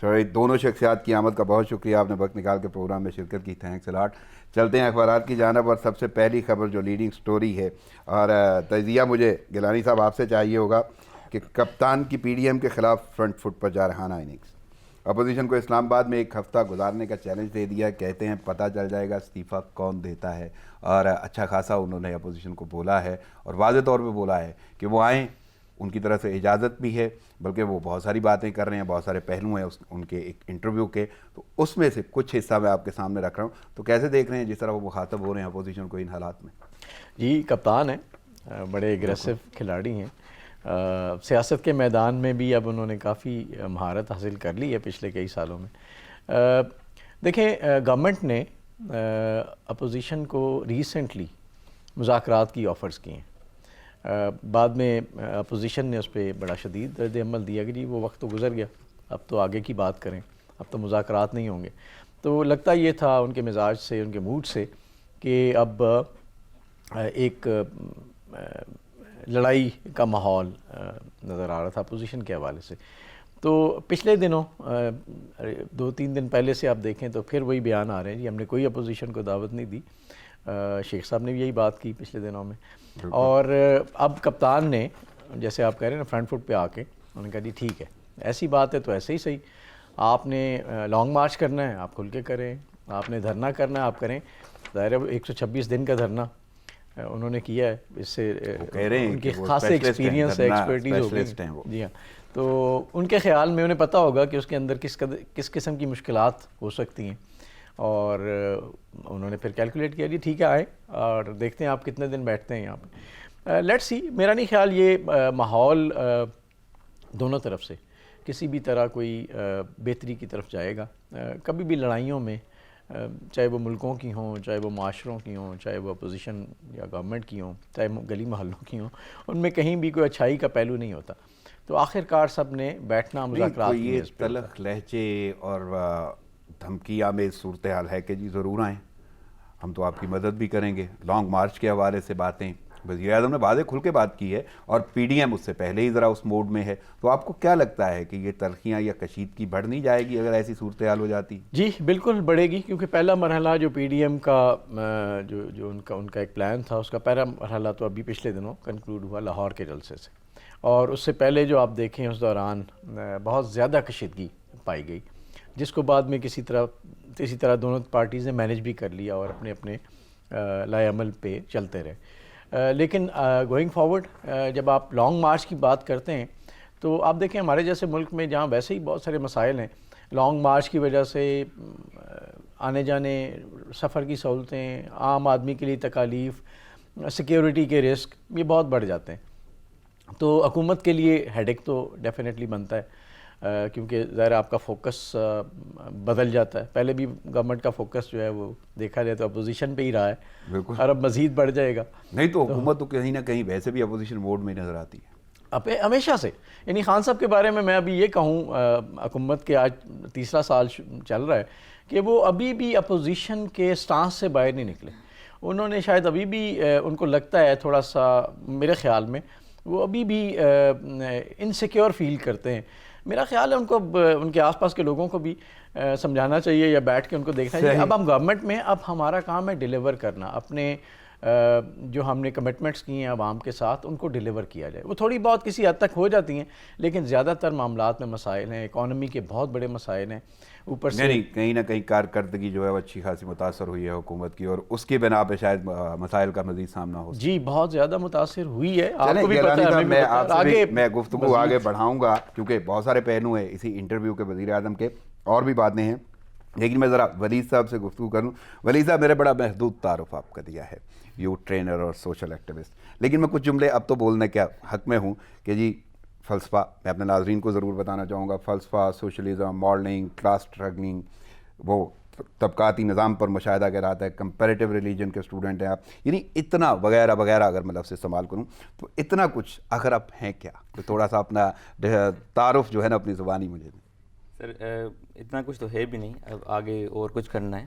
شعیب، دونوں شخصیات کی آمد کا بہت شکریہ، آپ نے وقت نکال کے پروگرام میں شرکت کی، تھینکس الاٹ. چلتے ہیں اخبارات کی جانب، اور سب سے پہلی خبر جو لیڈنگ سٹوری ہے، اور تجزیہ مجھے گیلانی صاحب آپ سے چاہیے ہوگا کہ کپتان کی پی ڈی ایم کے خلاف فرنٹ فٹ پر جارحانہ اننگز. اپوزیشن کو اسلام آباد میں ایک ہفتہ گزارنے کا چیلنج دے دیا، کہتے ہیں پتہ چل جائے گا استعفیٰ کون دیتا ہے. اور اچھا خاصا انہوں نے اپوزیشن کو بولا ہے، اور واضح طور پہ بولا ہے کہ وہ آئیں، ان کی طرف سے اجازت بھی ہے، بلکہ وہ بہت ساری باتیں کر رہے ہیں، بہت سارے پہلو ہیں ان کے ایک انٹرویو کے، تو اس میں سے کچھ حصہ میں آپ کے سامنے رکھ رہا ہوں. تو کیسے دیکھ رہے ہیں جس طرح وہ مخاطب ہو رہے ہیں اپوزیشن کو ان حالات میں؟ جی کپتان ہیں، بڑے اگریسو کھلاڑی ہیں، سیاست کے میدان میں بھی اب انہوں نے کافی مہارت حاصل کر لی ہے پچھلے کئی سالوں میں. دیکھیں گورنمنٹ نے اپوزیشن کو ریسنٹلی مذاکرات کی آفرز کی ہیں. بعد میں اپوزیشن نے اس پہ بڑا شدید رد عمل دیا کہ جی وہ وقت تو گزر گیا، اب تو آگے کی بات کریں، اب تو مذاکرات نہیں ہوں گے. تو لگتا یہ تھا ان کے مزاج سے، ان کے موڈ سے، کہ اب ایک لڑائی کا ماحول نظر آ رہا تھا اپوزیشن کے حوالے سے. تو پچھلے دنوں 2-3 دن پہلے سے آپ دیکھیں تو پھر وہی بیان آ رہے ہیں جی ہم نے کوئی اپوزیشن کو دعوت نہیں دی. شیخ صاحب نے بھی یہی بات کی پچھلے دنوں میں. اور اب کپتان نے، جیسے آپ کہہ رہے ہیں نا، فرنٹ فٹ پہ آ کے انہوں نے کہا جی ٹھیک ہے، ایسی بات ہے تو ایسے ہی صحیح، آپ نے لانگ مارچ کرنا ہے آپ کھل کے کریں، آپ نے دھرنا کرنا ہے آپ کریں. ظاہر ہے 126 دن کا دھرنا انہوں نے کیا ہے، اس سے ان کی خاص ایکسپیرینس ہے، ایکسپرٹیز ہو گئی. جی ہاں، تو ان کے خیال میں انہیں پتہ ہوگا کہ اس کے اندر کس قسم کی مشکلات ہو سکتی ہیں، اور انہوں نے پھر کیلکولیٹ کیا جی ٹھیک ہے آئے اور دیکھتے ہیں آپ کتنے دن بیٹھتے ہیں یہاں پہ. Let's see. میرا نہیں خیال یہ ماحول دونوں طرف سے کسی بھی طرح کوئی بہتری کی طرف جائے گا. کبھی بھی لڑائیوں میں، چاہے وہ ملکوں کی ہوں، چاہے وہ معاشروں کی ہوں، چاہے وہ اپوزیشن یا گورنمنٹ کی ہوں، چاہے گلی محلوں کی ہوں، ان میں کہیں بھی کوئی اچھائی کا پہلو نہیں ہوتا. تو آخر کار سب نے بیٹھنا مذاکرات کی یہ میز پہ. تلخ لہجے اور دھمکی آمیز صورتحال ہے کہ جی ضرور آئیں، ہم تو آپ کی مدد بھی کریں گے. لانگ مارچ کے حوالے سے باتیں وزیر اعظم نے واضح کھل کے بات کی ہے، اور پی ڈی ایم اس سے پہلے ہی ذرا اس موڈ میں ہے. تو آپ کو کیا لگتا ہے کہ یہ تلخیاں یا کشیدگی بڑھ نہیں جائے گی اگر ایسی صورتحال ہو جاتی؟ جی بالکل بڑھے گی، کیونکہ پہلا مرحلہ جو پی ڈی ایم کا جو ان کا ایک پلان تھا، اس کا پہلا مرحلہ تو ابھی پچھلے دنوں کنکلوڈ ہوا لاہور کے جلسے سے. اور اس سے پہلے جو آپ دیکھیں اس دوران بہت زیادہ کشیدگی پائی گئی، جس کو بعد میں کسی طرح دونوں پارٹیز نے مینیج بھی کر لیا اور اپنے اپنے لائے عمل پہ چلتے رہے. لیکن گوئنگ فارورڈ جب آپ لانگ مارچ کی بات کرتے ہیں تو آپ دیکھیں ہمارے جیسے ملک میں جہاں ویسے ہی بہت سارے مسائل ہیں، لانگ مارچ کی وجہ سے آنے جانے، سفر کی سہولتیں، عام آدمی کے لیے تکالیف، سیکیورٹی کے رسک، یہ بہت بڑھ جاتے ہیں. تو حکومت کے لیے ہیڈیک تو ڈیفینیٹلی بنتا ہے، کیونکہ ظاہر آپ کا فوکس بدل جاتا ہے. پہلے بھی گورنمنٹ کا فوکس جو ہے وہ دیکھا جائے تو اپوزیشن پہ ہی رہا ہے، بالکل، اور اب مزید بڑھ جائے گا. نہیں تو حکومت تو کہیں نہ کہیں ویسے بھی اپوزیشن موڈ میں نظر آتی ہے ہمیشہ سے. یعنی خان صاحب کے بارے میں ابھی یہ کہوں، حکومت کے آج تیسرا سال چل رہا ہے کہ وہ ابھی بھی اپوزیشن کے سٹانس سے باہر نہیں نکلے. انہوں نے شاید ابھی بھی ان کو لگتا ہے تھوڑا سا، میرے خیال میں وہ ابھی بھی انسیکیور فیل کرتے ہیں. میرا خیال ہے ان کو ان کے آس پاس کے لوگوں کو بھی سمجھانا چاہیے یا بیٹھ کے ان کو دیکھنا چاہیے اب ہم گورنمنٹ میں، اب ہمارا کام ہے ڈیلیور کرنا، اپنے جو ہم نے کمٹمنٹس کی ہیں عوام کے ساتھ ان کو ڈیلیور کیا جائے. وہ تھوڑی بہت کسی حد تک ہو جاتی ہیں، لیکن زیادہ تر معاملات میں مسائل ہیں، اکانومی کے بہت بڑے مسائل ہیں. اوپر سے نہیں کہیں نہ کہیں کارکردگی جو ہے وہ اچھی خاصی متاثر ہوئی ہے حکومت کی، اور اس کی بنا پہ شاید مسائل کا مزید سامنا ہو. جی بہت زیادہ متاثر ہوئی ہے. آپ کو بھی گیلانی پتہ صاحب، ہے، آپ سے میں گفتگو آگے بڑھاؤں گا کیونکہ بہت سارے پہلو ہیں اسی انٹرویو کے وزیر اعظم کے، اور بھی باتیں ہیں، لیکن میں ذرا ولید صاحب سے گفتگو کروں. ولید صاحب، میرے بڑا محدود تعارف آپ کا دیا ہے، یوتھ ٹرینر اور سوشل ایکٹیوسٹ، لیکن میں کچھ جملے اب تو بولنے کے حق میں ہوں کہ جی فلسفہ، میں اپنے ناظرین کو ضرور بتانا چاہوں گا، فلسفہ، سوشلزم، ماڈلنگ، کلاس اسٹرگلنگ، وہ طبقاتی نظام پر مشاہدہ کر رہا ہے، کمپیریٹیو ریلیجن کے اسٹوڈنٹ ہیں آپ، یعنی اتنا وغیرہ وغیرہ اگر میں لفظ استعمال کروں تو اتنا کچھ آخر آپ ہیں کیا؟ تو تھوڑا سا اپنا تعارف جو ہے نا اپنی زبانی مجھے دیں. سر اتنا کچھ تو ہے بھی نہیں، اب آگے اور کچھ کرنا ہے.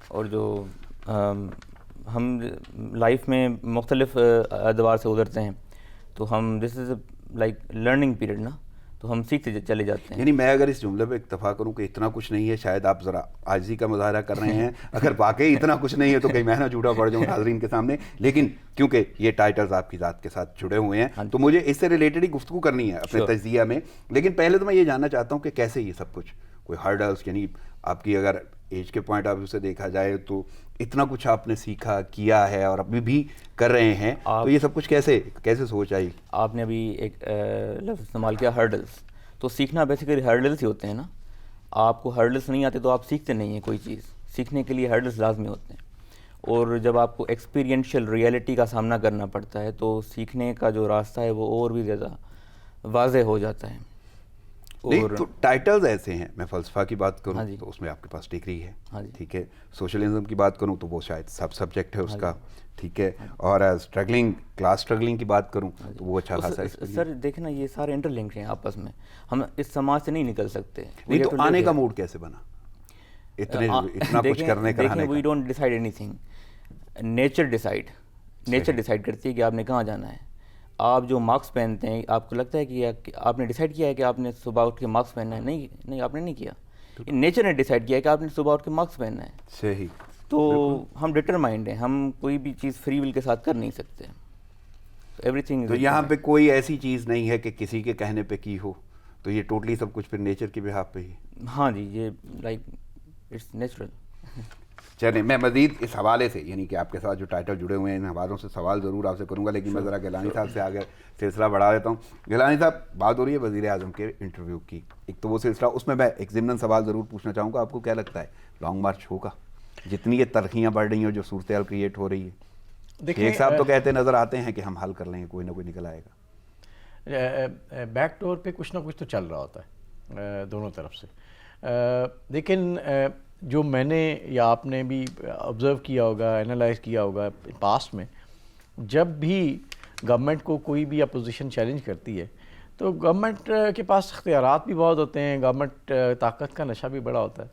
اور جو ہم لائف میں مختلف ادوار سے گزرتے ہیں تو ہم دس از لائک لرننگ پیریڈ نا. تو ہم سیکھتے چلے جاتے ہیں. یعنی میں اگر اس جملے پہ اکتفا کروں کہ اتنا کچھ نہیں ہے، شاید آپ ذرا عاجزی کا مظاہرہ کر رہے ہیں. اگر واقعی اتنا کچھ نہیں ہے تو کہیں میں نہ جھوٹا پڑ جاؤں حاضرین کے سامنے، لیکن کیونکہ یہ ٹائٹلز آپ کی ذات کے ساتھ جڑے ہوئے ہیں تو مجھے اس سے ریلیٹڈ ہی گفتگو کرنی ہے اپنے تجزیہ میں. لیکن پہلے تو میں یہ جاننا چاہتا ہوں کہ کیسے یہ سب کچھ، کوئی ہرڈلس، یعنی آپ کی اگر ایج کے پوائنٹ آف ویو سے دیکھا جائے تو اتنا کچھ آپ نے سیکھا، کیا ہے اور ابھی بھی کر رہے ہیں، تو یہ سب کچھ کیسے سوچ آئی؟ آپ نے ابھی ایک لفظ استعمال کیا، ہرڈلس. تو سیکھنا بیسیکلی ہرڈلس ہی ہوتے ہیں نا. آپ کو ہرڈلس نہیں آتے تو آپ سیکھتے نہیں ہیں کوئی چیز. سیکھنے کے لیے ہرڈلس لازمی ہوتے ہیں، اور جب آپ کو ایکسپیرینشیل ریئلٹی کا سامنا کرنا پڑتا ہے تو سیکھنے کا جو راستہ ہے وہ اور بھی زیادہ واضح ہو جاتا ہے. نہیں تو ٹائٹلز ایسے ہیں، میں فلسفہ کی بات کروں تو اس میں آپ کے پاس ڈگری ہے، ٹھیک ہے. سوشلزم کی بات کروں تو وہ شاید سب سبجیکٹ ہے اس کا، ٹھیک ہے. اور کلاس اسٹرگلنگ کی بات کروں تو وہ اچھا خاصا. سر دیکھنا یہ سارے انٹر لنکڈ ہیں آپس میں، ہم اس سماج سے نہیں نکل سکتے. نہیں تو آنے کا موڈ کیسے بنا اتنا کچھ کرنے کا؟ دیکھیں we don't decide anything, nature decide کرتی ہے کہ آپ نے کہاں جانا ہے. آپ جو مارکس پہنتے ہیں، آپ کو لگتا ہے کہ آپ نے ڈیسائیڈ کیا ہے کہ آپ نے صبح اٹھ کے مارکس پہننا ہے؟ نہیں آپ نے نہیں کیا. نیچر نے ڈیسائیڈ کیا ہے کہ آپ نے صبح اٹھ کے مارکس پہننا ہے. صحیح. تو ہم ڈٹرمائنڈ ہیں، ہم کوئی بھی چیز فری ول کے ساتھ کر نہیں سکتے. Every thing. تو یہاں پہ کوئی ایسی چیز نہیں ہے کہ کسی کے کہنے پہ کی ہو، تو یہ ٹوٹلی سب کچھ پھر نیچر کے بہاف پہ ہی. ہاں جی، یہ لائک اٹس نیچرل. چلیں میں مزید اس حوالے سے، یعنی کہ آپ کے ساتھ جو ٹائٹل جڑے ہوئے ہیں ان حوالوں سے سوال ضرور آپ سے کروں گا، لیکن میں ذرا گیلانی صاحب سے آگے سلسلہ بڑھا دیتا ہوں. گیلانی صاحب، بات ہو رہی ہے وزیر اعظم کے انٹرویو کی، ایک تو وہ سلسلہ، اس میں ایک ضمن سوال ضرور پوچھنا چاہوں گا. آپ کو کیا لگتا ہے لانگ مارچ ہوگا؟ جتنی یہ تلخیاں بڑھ رہی ہیں، جو صورتحال کریٹ ہو رہی ہے، ایک صاحب تو کہتے نظر آتے ہیں کہ ہم حل کر لیں گے، کوئی نہ کوئی نکل آئے گا. بیک ڈور پہ کچھ نہ کچھ تو چل رہا ہوتا ہے دونوں طرف سے. لیکن جو میں نے یا آپ نے بھی آبزرو کیا ہوگا، انالائز کیا ہوگا پاسٹ میں، جب بھی گورنمنٹ کو کوئی بھی اپوزیشن چیلنج کرتی ہے تو گورنمنٹ کے پاس اختیارات بھی بہت ہوتے ہیں، گورنمنٹ طاقت کا نشہ بھی بڑا ہوتا ہے.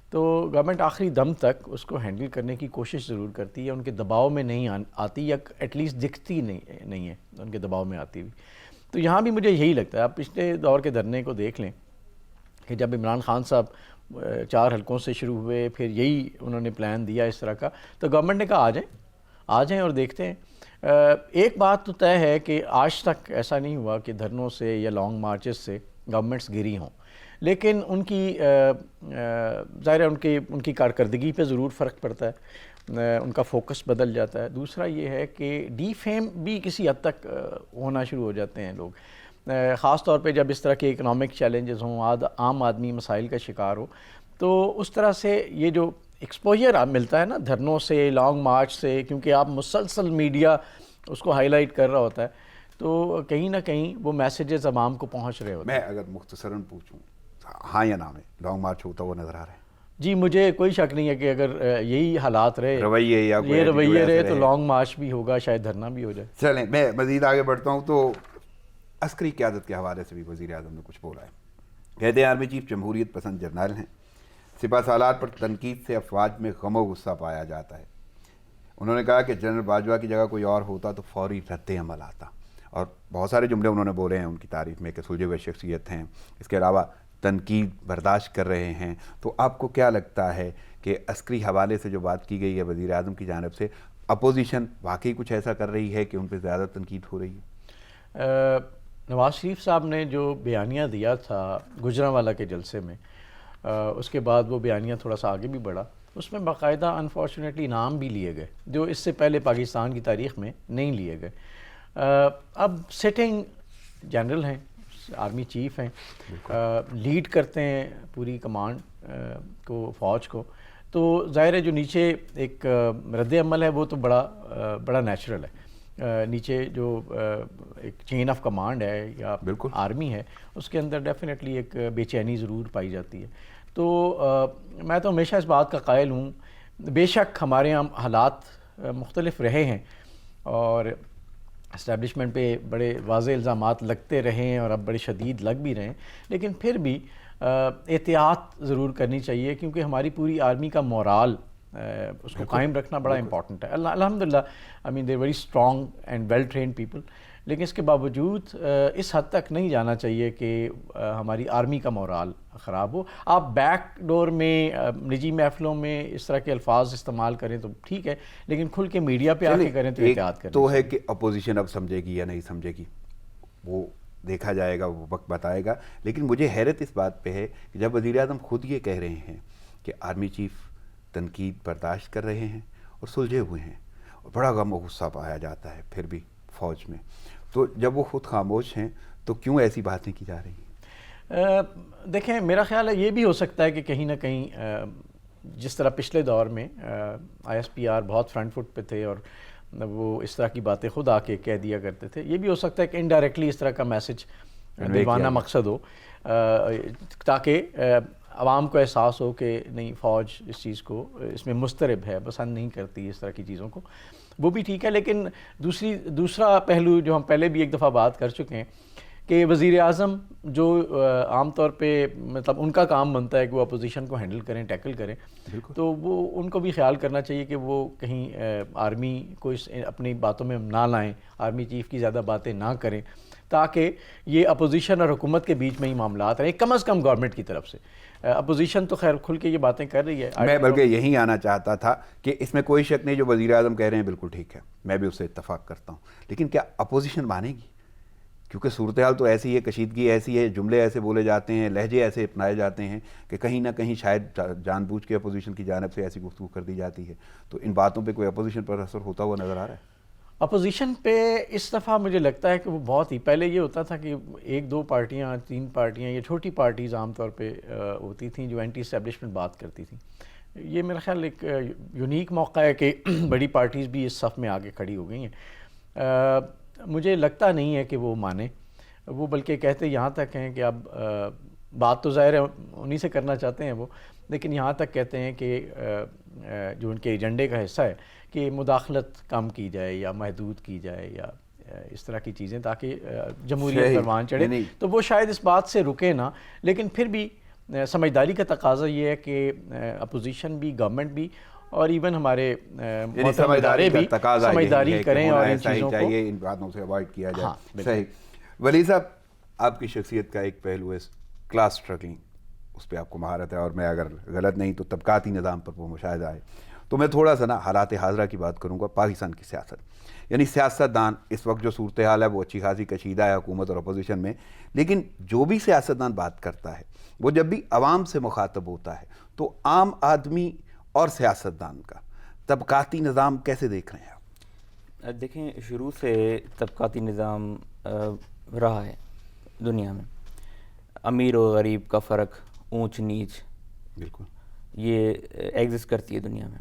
تو گورنمنٹ آخری دم تک اس کو ہینڈل کرنے کی کوشش ضرور کرتی ہے، ان کے دباؤ میں نہیں آتی، یا ایٹ لیسٹ دکھتی نہیں ہے ان کے دباؤ میں آتی ہوئی. تو یہاں بھی مجھے یہی لگتا ہے. آپ پچھلے دور کے دھرنے کو دیکھ لیں کہ جب عمران خان صاحب 4 حلقوں سے شروع ہوئے، پھر یہی انہوں نے پلان دیا اس طرح کا، تو گورنمنٹ نے کہا آ جائیں اور دیکھتے ہیں. ایک بات تو طے ہے کہ آج تک ایسا نہیں ہوا کہ دھرنوں سے یا لانگ مارچز سے گورنمنٹس گری ہوں، لیکن ان کی ظاہر ہے ان کی کارکردگی پہ ضرور فرق پڑتا ہے، ان کا فوکس بدل جاتا ہے. دوسرا یہ ہے کہ ڈی فیم بھی کسی حد تک ہونا شروع ہو جاتے ہیں لوگ، خاص طور پہ جب اس طرح کے اکنامک چیلنجز ہوں، عام آدمی مسائل کا شکار ہو. تو اس طرح سے یہ جو ایکسپوجر آپ ملتا ہے نا دھرنوں سے، لانگ مارچ سے، کیونکہ آپ مسلسل میڈیا اس کو ہائی لائٹ کر رہا ہوتا ہے، تو کہیں نہ کہیں وہ میسیجز عوام کو پہنچ رہے ہوتے ہیں. میں اگر مختصراً پوچھوں، ہاں یا نہ میں لانگ مارچ ہوتا وہ نظر آ رہا ہے؟ جی مجھے کوئی شک نہیں ہے کہ اگر یہی حالات رہے، یہ رویے رہے تو لانگ مارچ بھی ہوگا، شاید دھرنا بھی ہو جائے. چلیں میں مزید آگے بڑھتا ہوں. تو عسکری قیادت کے حوالے سے بھی وزیر اعظم نے کچھ بولا ہے. کہتے ہیں آرمی چیف جمہوریت پسند جرنیل ہیں، سپہ سالار پر تنقید سے افواج میں غم و غصہ پایا جاتا ہے. انہوں نے کہا کہ جنرل باجوہ کی جگہ کوئی اور ہوتا تو فوری رد عمل آتا، اور بہت سارے جملے انہوں نے بولے ہیں ان کی تعریف میں کہ سلجھے ہوئے شخصیت ہیں، اس کے علاوہ تنقید برداشت کر رہے ہیں. تو آپ کو کیا لگتا ہے کہ عسکری حوالے سے جو بات کی گئی ہے وزیر اعظم کی جانب سے، اپوزیشن واقعی کچھ ایسا کر رہی ہے کہ ان پہ زیادہ تنقید ہو رہی ہے؟ نواز شریف صاحب نے جو بیانیہ دیا تھا گجرانوالہ کے جلسے میں، اس کے بعد وہ بیانیہ تھوڑا سا آگے بھی بڑھا، اس میں باقاعدہ انفارچونیٹلی نام بھی لیے گئے جو اس سے پہلے پاکستان کی تاریخ میں نہیں لیے گئے. اب سٹنگ جنرل ہیں، آرمی چیف ہیں، لیڈ کرتے ہیں پوری کمانڈ کو، فوج کو، تو ظاہر ہے جو نیچے ایک رد عمل ہے وہ تو بڑا نیچرل ہے. نیچے جو ایک چین آف کمانڈ ہے یا بالکل آرمی ہے، اس کے اندر ڈیفینیٹلی ایک بے چینی ضرور پائی جاتی ہے. تو میں تو ہمیشہ اس بات کا قائل ہوں، بے شک ہمارے یہاں حالات مختلف رہے ہیں اور اسٹیبلشمنٹ پہ بڑے واضح الزامات لگتے رہے ہیں اور اب بڑے شدید لگ بھی رہے ہیں، لیکن پھر بھی احتیاط ضرور کرنی چاہیے، کیونکہ ہماری پوری آرمی کا مورال اس کو قائم رکھنا بڑا امپورٹنٹ ہے. الحمدللہ I mean they very strong and well trained people, لیکن اس کے باوجود اس حد تک نہیں جانا چاہیے کہ ہماری آرمی کا مورال خراب ہو. آپ بیک ڈور میں نجی محفلوں میں اس طرح کے الفاظ استعمال کریں تو ٹھیک ہے, لیکن کھل کے میڈیا پہ آ کے کریں تو احتیاط کریں. تو ہے کہ اپوزیشن اب سمجھے گی یا نہیں سمجھے گی, وہ دیکھا جائے گا, وہ وقت بتائے گا. لیکن مجھے حیرت اس بات پہ ہے کہ جب وزیر اعظم خود یہ کہہ رہے ہیں کہ آرمی چیف تنقید برداشت کر رہے ہیں اور سلجھے ہوئے ہیں, اور بڑا غم و غصہ پایا جاتا ہے پھر بھی فوج میں, تو جب وہ خود خاموش ہیں تو کیوں ایسی باتیں کی جا رہی ہیں؟ دیکھیں, میرا خیال ہے یہ بھی ہو سکتا ہے کہ کہیں نہ کہیں جس طرح پچھلے دور میں آئی ایس پی آر بہت فرنٹ فٹ پہ تھے اور وہ اس طرح کی باتیں خود آ کے کہہ دیا کرتے تھے, یہ بھی ہو سکتا ہے کہ انڈائریکٹلی اس طرح کا میسج دلوانا مقصد ہو تاکہ عوام کو احساس ہو کہ نہیں, فوج اس چیز کو اس میں مضطرب ہے, پسند نہیں کرتی اس طرح کی چیزوں کو. وہ بھی ٹھیک ہے, لیکن دوسرا پہلو جو ہم پہلے بھی ایک دفعہ بات کر چکے ہیں کہ وزیر اعظم جو عام طور پہ مطلب ان کا کام بنتا ہے کہ وہ اپوزیشن کو ہینڈل کریں, ٹیکل کریں, تو وہ ان کو بھی خیال کرنا چاہیے کہ وہ کہیں آرمی کو اپنی باتوں میں نہ لائیں, آرمی چیف کی زیادہ باتیں نہ کریں, تاکہ یہ اپوزیشن اور حکومت کے بیچ میں ہی معاملات رہیں, کم از کم گورنمنٹ کی طرف سے. اپوزیشن تو خیر کھل کے یہ باتیں کر رہی ہے. میں بلکہ یہی آنا چاہتا تھا کہ اس میں کوئی شک نہیں, جو وزیر اعظم کہہ رہے ہیں بالکل ٹھیک ہے, میں بھی اس سے اتفاق کرتا ہوں, لیکن کیا اپوزیشن مانے گی؟ کیونکہ صورتحال تو ایسی ہے, کشیدگی ایسی ہے, جملے ایسے بولے جاتے ہیں, لہجے ایسے اپنائے جاتے ہیں کہ کہیں نہ کہیں شاید جان بوجھ کے اپوزیشن کی جانب سے ایسی گفتگو کر دی جاتی ہے. تو ان باتوں پہ کوئی اپوزیشن پر اثر ہوتا ہوا نظر آ رہا ہے؟ اپوزیشن پہ اس دفعہ مجھے لگتا ہے کہ وہ بہت ہی, پہلے یہ ہوتا تھا کہ 1-2 پارٹیاں 3 پارٹیاں یا چھوٹی پارٹیز عام طور پہ ہوتی تھیں جو اینٹی اسٹیبلشمنٹ بات کرتی تھیں. یہ میرا خیال ایک یونیک موقع ہے کہ بڑی پارٹیز بھی اس صف میں آگے کھڑی ہو گئی ہیں. مجھے لگتا نہیں ہے کہ وہ مانے, وہ بلکہ کہتے یہاں تک ہیں کہ اب بات تو ظاہر ہے انہی سے کرنا چاہتے ہیں وہ, لیکن یہاں تک کہتے ہیں کہ جو ان کے ایجنڈے کا حصہ ہے کہ مداخلت کم کی جائے یا محدود کی جائے یا اس طرح کی چیزیں, تاکہ جمہوریت پروان چڑھے. تو وہ شاید اس بات سے رکے نہ, لیکن پھر بھی سمجھداری کا تقاضا یہ ہے کہ اپوزیشن بھی, گورنمنٹ بھی, اور ایون ہمارے محترم ادارے بھی سمجھداری کریں اور ان چیزوں کو ان باتوں سے اوائڈ کیا جائے. صحیح. ولی صاحب, آپ کی شخصیت کا ایک پہلو ہے کلاس اسٹرگلنگ, اس پہ آپ کو مہارت ہے, اور میں اگر غلط نہیں تو طبقاتی نظام پر وہ مشاہدہ ہے. تو میں تھوڑا سا نا حالات حاضرہ کی بات کروں گا, پاکستان کی سیاست, یعنی سیاستدان اس وقت جو صورتحال ہے وہ اچھی خاصی کشیدہ ہے حکومت اور اپوزیشن میں, لیکن جو بھی سیاستدان بات کرتا ہے وہ جب بھی عوام سے مخاطب ہوتا ہے تو عام آدمی اور سیاستدان کا طبقاتی نظام کیسے دیکھ رہے ہیں آپ؟ دیکھیں, شروع سے طبقاتی نظام رہا ہے دنیا میں, امیر و غریب کا فرق, اونچ نیچ, بالکل یہ ایگزسٹ کرتی ہے دنیا میں.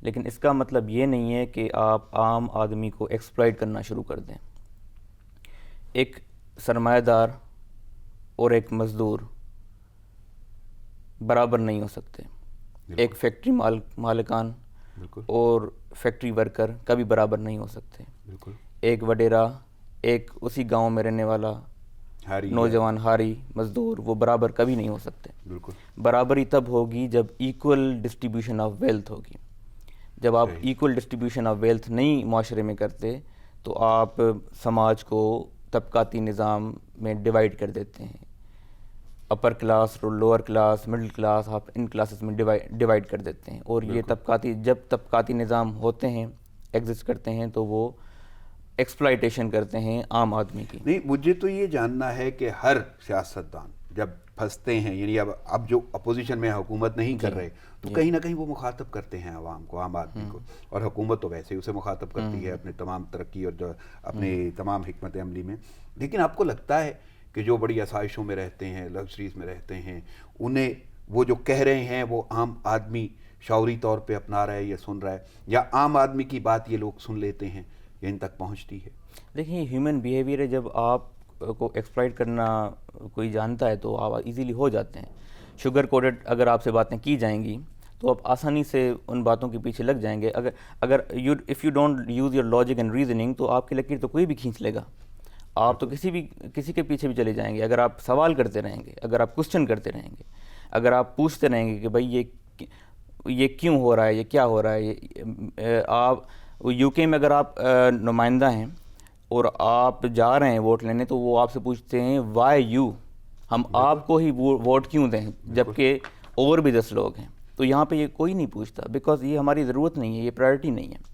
لیکن اس کا مطلب یہ نہیں ہے کہ آپ عام آدمی کو ایکسپلائٹ کرنا شروع کر دیں. ایک سرمایہ دار اور ایک مزدور برابر نہیں ہو سکتے. ایک فیکٹری مالکان اور فیکٹری ورکر کبھی برابر نہیں ہو سکتے. ایک وڈیرا, ایک اسی گاؤں میں رہنے والا نوجوان ہاری مزدور, وہ برابر کبھی نہیں ہو سکتے. برابری تب ہوگی جب ایکول ڈسٹریبیوشن آف ویلتھ ہوگی. جب آپ ایکول ڈسٹریبیوشن آف ویلتھ نہیں معاشرے میں کرتے تو آپ سماج کو طبقاتی نظام میں ڈیوائیڈ کر دیتے ہیں. Upper class, lower class, middle class, آپ ان کلاسز میں ڈیوائیڈ کر دیتے ہیں. اور یہ جب طبقاتی نظام ہوتے ہیں, ایگزسٹ کرتے ہیں, تو وہ ایکسپلائٹیشن کرتے ہیں عام آدمی کی. نہیں, مجھے تو یہ جاننا ہے کہ ہر سیاستدان جب پھنستے ہیں, یعنی اب جو اپوزیشن میں حکومت نہیں کر رہے تو کہیں نہ کہیں وہ مخاطب کرتے ہیں عوام کو, عام آدمی کو, اور حکومت تو ویسے ہی اسے مخاطب کرتی ہے اپنے تمام ترقی اور جو اپنی تمام حکمت عملی میں. لیکن آپ کو لگتا ہے کہ جو بڑی آسائشوں میں رہتے ہیں, لگژریز میں رہتے ہیں, انہیں وہ جو کہہ رہے ہیں وہ عام آدمی شعوری طور پہ اپنا رہا ہے یا سن رہا ہے, یا عام آدمی کی بات یہ لوگ سن لیتے ہیں یا ان تک پہنچتی ہے؟ دیکھیں, ہیومن بیہیویئر ہے, جب آپ کو ایکسپلائٹ کرنا کوئی جانتا ہے تو آپ ایزیلی ہو جاتے ہیں. شوگر کوڈڈ اگر آپ سے باتیں کی جائیں گی تو آپ آسانی سے ان باتوں کے پیچھے لگ جائیں گے. اگر if you don't use your logic and reasoning تو آپ کی لکیر تو کوئی بھی کھینچ لے گا. آپ تو کسی کے پیچھے بھی چلے جائیں گے. اگر آپ سوال کرتے رہیں گے, اگر آپ کوشچن کرتے رہیں گے, اگر آپ پوچھتے رہیں گے کہ بھائی یہ کیوں ہو رہا ہے, یہ کیا ہو رہا ہے. آپ یو کے میں اگر آپ نمائندہ ہیں, اور آپ جا رہے ہیں ووٹ لینے تو وہ آپ سے پوچھتے ہیں وائی یو، ہم آپ کو ہی ووٹ کیوں دیں جبکہ اور بھی 10 لوگ ہیں. تو یہاں پہ یہ کوئی نہیں پوچھتا، بیکاز یہ ہماری ضرورت نہیں ہے، یہ پرائرٹی نہیں ہے.